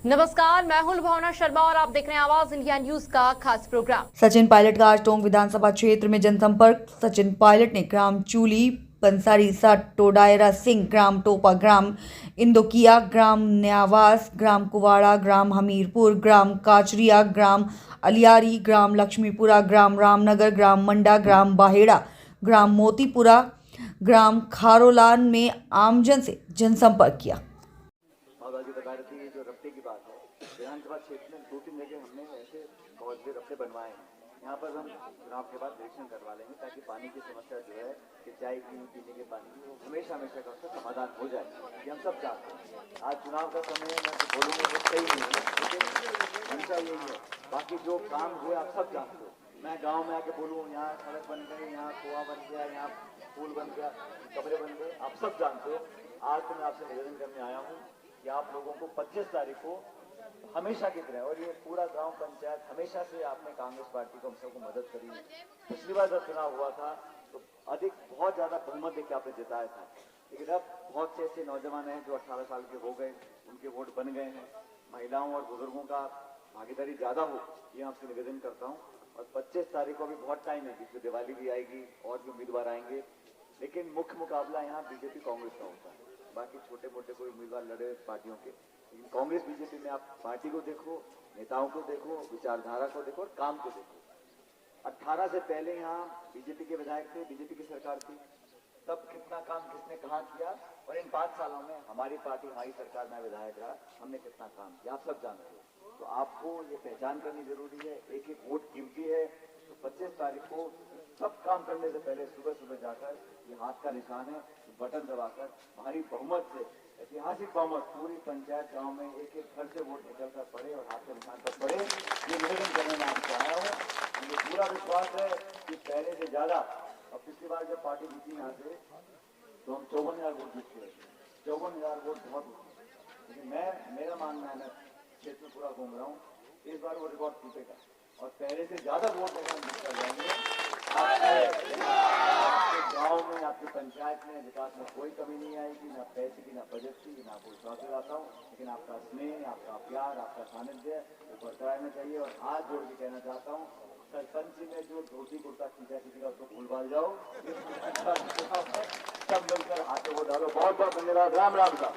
नमस्कार, मैं हूं भावना शर्मा और आप देख रहे हैं आवाज इंडिया न्यूज का खास प्रोग्राम। सचिन पायलट का आज टोंक विधानसभा क्षेत्र में जनसंपर्क। सचिन पायलट ने ग्राम चूली, पंसारी सा, टोडायरा सिंह, ग्राम टोपा, ग्राम इंदोकिया, ग्राम न्यावास, ग्राम कुवाड़ा, ग्राम हमीरपुर, ग्राम काचरिया, ग्राम अलियारी, ग्राम लक्ष्मीपुरा, ग्राम रामनगर, ग्राम मंडा, ग्राम बाहेड़ा, ग्राम मोतीपुरा, ग्राम खारोलान में आमजन से जनसंपर्क किया। जी बता रही थी, जो रफ्ते की बात है, विधानसभा क्षेत्र में 2-3 जगह हमने ऐसे बहुत से रफ्ते बनवाए हैं। यहाँ पर हम चुनाव के बाद निरीक्षण करवा लेंगे ताकि पानी की समस्या जो है सिंचाई की पीने के पानी की वो हमेशा हमेशा का उसका समाधान हो जाए। ये हम सब चाहते हैं। आज चुनाव का समय है, मैं तो बोलूँगा वो सही नहीं है, लेकिन हमेशा यही है। बाकी जो काम हुए आप सब जानते हो। मैं गाँव में आके बोलूँ यहाँ सड़क बन गई, यहाँ कुआं बन गया, यहाँ पुल बन गया, कमरे बन गए, आप सब जानते हो। आज तो मैं आपसे निवेदन करने आया हूँ कि आप लोगों को 25 तारीख को हमेशा की तरह, और ये पूरा गांव पंचायत हमेशा से आपने कांग्रेस पार्टी को हम सबको मदद करी है। पिछली बार जब चुनाव हुआ था तो बहुत ज्यादा बहुमत देकर आपने जिताया था, लेकिन अब बहुत से ऐसे नौजवान हैं जो 18 साल के हो गए, उनके वोट बन गए हैं। महिलाओं और बुजुर्गों का भागीदारी ज्यादा हो, ये आपसे निवेदन करता हूँ। और 25 तारीख को अभी बहुत टाइम है, बीच में दिवाली भी आएगी और भी उम्मीदवार आएंगे, लेकिन मुख्य मुकाबला यहाँ बीजेपी कांग्रेस का होता है। बाकी छोटे मोटे कोई उम्मीदवार लड़े पार्टियों के, लेकिन कांग्रेस बीजेपी में आप पार्टी को देखो, नेताओं को देखो, विचारधारा को देखो और काम को देखो। 18 से पहले यहाँ बीजेपी के विधायक थे, बीजेपी की सरकार थी, तब कितना काम किसने कहाँ किया, और इन 5 सालों में हमारी पार्टी, हमारी सरकार में विधायक रहा, हमने कितना काम किया आप सब जानते हो। तो आपको ये पहचान करनी जरूरी है, एक एक वोट कीमती है। तो 25 तारीख को सब काम करने से पहले सुबह सुबह जाकर, ये हाथ का निशान है, बटन दबाकर भारी बहुमत से, ऐतिहासिक बहुमत, पूरी पंचायत गांव में एक एक घर से वोट निकल कर पड़े और हाथ के निशान पर पड़े, ये निवेदन करने में आपसे आया हूँ। मुझे पूरा विश्वास है कि पहले से ज्यादा, और पिछली बार जब पार्टी जीती यहाँ से तो हम 54,000 वोट जीतते, 54,000 वोट बहुत होते, लेकिन मेरा मानना है, मैं क्षेत्र में पूरा घूम रहा हूँ, इस बार वो रिकॉर्ड टूटेगा और पहले से ज्यादा वोट अगर हम जीत कर जाएंगे। आपके गांव में, आपकी पंचायत में विकास में कोई कमी नहीं आएगी, ना पैसे की, ना बजट की, ना कोई स्वास्थ्य लाता हूँ, लेकिन आपका स्नेह, आपका प्यार, आपका सानिध्य वो बरकरार रहना चाहिए। और हाथ जोड़ के कहना चाहता हूँ, सरपंच में जो धोती कुर्ता खींचा किसी का उसको भूल भाल जाओ, सब मिलकर हाथों को डालो। बहुत बहुत धन्यवाद। राम राम साहब।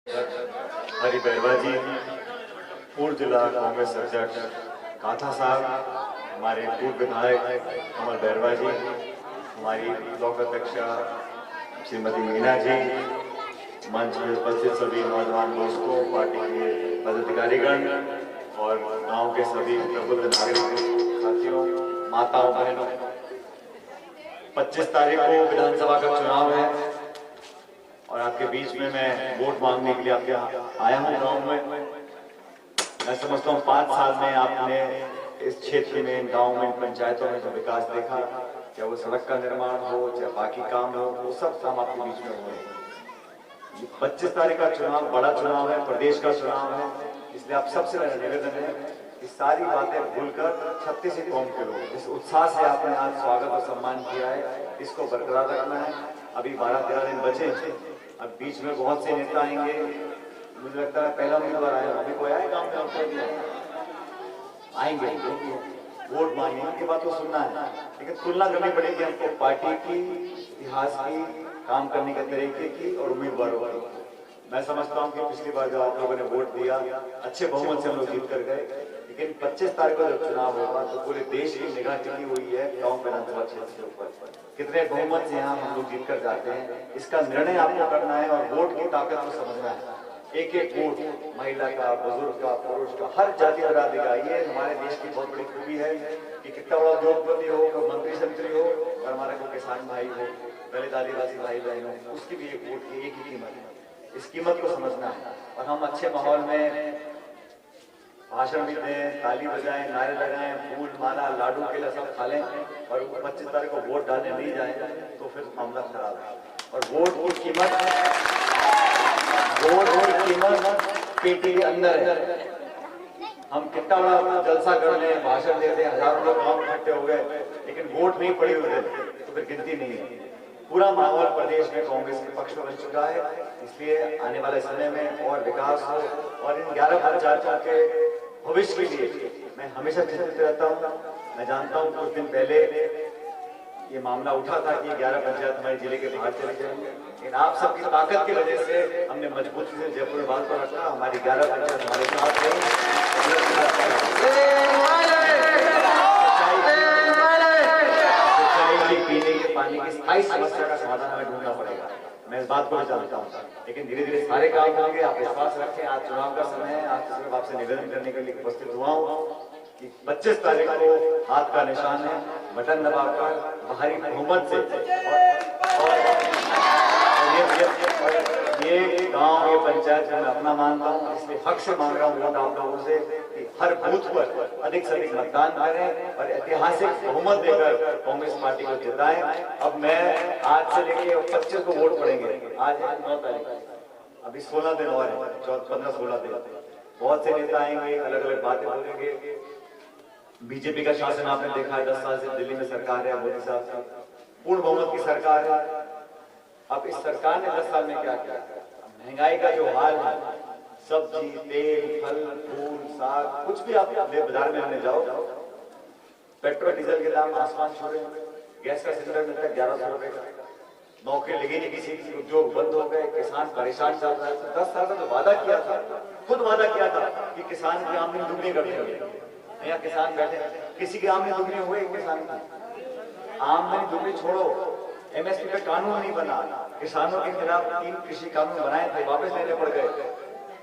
हरि बैरवा जी, पूर्व जिला कांग्रेस अध्यक्ष काथा साहब, हमारे पूर्व विधायक कमल बैरवा जी, हमारी ब्लॉक अध्यक्षा श्रीमती मीना जी, मंच में उपस्थित सभी नौजवान दोस्तों, पार्टी के पदाधिकारीगण और गांव के सभी प्रबुद्ध नागरिक साथियों, माताओं, बहनों, 25 तारीख को विधानसभा का चुनाव है और आपके बीच में मैं वोट मांगने के लिए आपके आया हूँ गाँव में। मैं समझता हूँ 5 साल में आपने इस क्षेत्र में, गाँव में, पंचायतों में जो विकास देखा, चाहे वो सड़क का निर्माण हो, चाहे बाकी काम हो, वो सब काम आपके बीच में हुए। 25 तारीख का चुनाव बड़ा चुनाव है, प्रदेश का चुनाव है, इसलिए आप सबसे मेरा निवेदन है कि सारी बातें भूलकर 36 कौम के लोग इस उत्साह से आपने आज स्वागत और सम्मान किया है, इसको बरकरार रखना है। अभी 12-13 दिन बचे, अब बीच में बहुत से नेता आएंगे। मुझे लगता है पहला उम्मीदवार आया, अभी कोई आए गाँव में आएंगे, वोट मांगेंगे, उनकी बात तो सुनना है, लेकिन तुलना करनी पड़ेगी हमको पार्टी की, इतिहास की, काम करने के तरीके की और उम्मीदवारों की। मैं समझता हूं कि पिछली बार जो आप लोगों ने वोट दिया, अच्छे बहुमत से हम लोग जीत कर गए, लेकिन 25 तारीख को जब चुनाव होगा तो पूरे देश की निगाह टिकी हुई है गाँव विधानसभा क्षेत्र के ऊपर। कितने बहुमत से यहाँ हम लोग जीत कर जाते हैं, इसका निर्णय आपको करना है और वोट की ताकत को समझना है। एक एक वोट, महिला का, बुजुर्ग का, पुरुष का, हर जाति बरादरी का, ये हमारे देश की बहुत बड़ी खूबी है कि कितना बड़ा उद्योगपति हो, मंत्री संतरी हो और हमारे को किसान भाई हो, दलित आदिवासी भाई बहन हो, उसकी भी एक वोट की एक ही कीमत है। इस कीमत को समझना है और हम अच्छे माहौल में भाषण भी दें, ताली बजाएं, नारे लगाएं, फूल माला लाडू केला सब खा लें और 25 तारीख को वोट डालने नहीं जाए तो फिर मामला खराब है। और वोट की कीमत पेटी के अंदर है। हम कितना बड़ा जलसा कर ले, भाषण दे दें, हजारों लोग गांव इकट्ठे हो गए, लेकिन वोट नहीं पड़ी हुई तो फिर गिनती नहीं है। पूरा माहौल प्रदेश में कांग्रेस के पक्ष में बन चुका है, इसलिए आने वाले समय में और विकास हो और इन 11 पंचायतों के भविष्य के लिए मैं हमेशा चिंतित रहता हूँ। मैं जानता हूँ कुछ दिन पहले ये मामला उठा था कि 11 पंचायत हमारे जिले के बाहर चले जाएंगे, लेकिन आप सबकी ताकत की वजह से हमने मजबूती से जयपुर में बात को रखा। हमारी 11 पंचायत हमारे साथ पीने के पानी की स्थायी समस्या का समाधान हमें ढूंढना पड़ेगा। मैं इस बात को भी जानता हूँ, लेकिन धीरे धीरे सारे काम होंगे। आप विश्वास रखें, आज चुनाव का समय है। आज सिर्फ आपसे निवेदन करने के लिए उपस्थित हुआ हूँ कि 25 तारीख को हाथ का निशान है, बटन दबाकर भारी बहुमत से ये गांव, ये पंचायत मैं अपना मानता हूँ, इसलिए हक से मांग रहा हूँ वोट आप लोगों से कि हर बूथ पर अधिक से अधिक मतदान करें और ऐतिहासिक बहुमत देकर कांग्रेस पार्टी को जिताएं। अब मैं आज से लेके 25 को वोट पड़ेंगे, आज 9 तारीख, अभी 16 दिन और है, 15-16 दिन। बहुत से नेता आएंगे, अलग अलग बातें बोलेंगे। बीजेपी का शासन आपने देखा है, 10 साल से दिल्ली में सरकार है, मोदी साहब की पूर्ण बहुमत की सरकार है। अब इस सरकार ने 10 साल में क्या किया? महंगाई का जो हाल है, सब्जी, तेल, फल, फूल, साग, कुछ भी आप बाजार में लेने जाओ, पेट्रोल डीजल के दाम आसमान छू रहे हैं। गैस का सिलेंडर मिलता है 1100 रुपए का, नौकरी लगी नहीं, किसी की उद्योग बंद हो गए, किसान परेशान चल रहा है। 10 साल में जो वादा किया था, खुद वादा किया था कि किसान की आमदनी दुगनी कर देंगे। यहाँ किसान बैठे, किसी की आमदनी दुगनी हुई, किसान की आमदनी दुगनी छोड़ो, एमएसपी पे कानून नहीं बना, किसानों के खिलाफ 3 कृषि कानून बनाए थे, वापस लेने पड़ गए।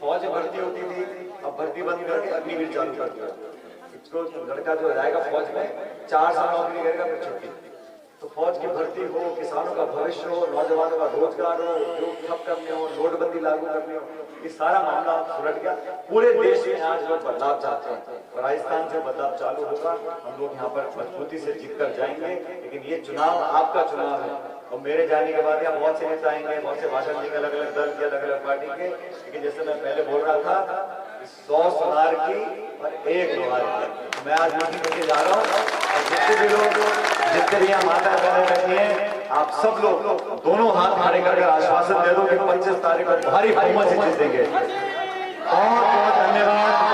फौज भर्ती होती थी, अब भर्ती बंद करके अग्निवीर चालू कर दिया। इसको लड़का जो जाएगा फौज में 4 साल नौकरी करेगा, फिर छुट्टी। तो फौज की भर्ती हो, किसानों का भविष्य हो, नौजवानों का रोजगार हो, उद्योग ठप करने हो, नोटबंदी लागू करने हो, ये सारा मामला सुलट गया। पूरे देश में आज लोग बदलाव चाहते हैं और राजस्थान से बदलाव चालू होगा। हम लोग यहाँ पर मजबूती से जीत कर जाएंगे, लेकिन ये चुनाव आपका चुनाव है और मेरे जाने के बाद यहाँ बहुत से नेता आएंगे, बहुत से भाषण देंगे, अलग अलग दल के, अलग अलग पार्टी के, लेकिन जैसे मैं पहले बोल रहा था 100 सुनार की और 1 लोहार की। मैं आज मीटिंग करके जा रहा हूँ और जितने भी लोग, जितने भी यहाँ माता बहने बैठी हैं, आप सब लोग दोनों हाथ खड़े करके आश्वासन दे दो कि 25 तारीख को भारी बहुमत से जीतेंगे। बहुत बहुत धन्यवाद।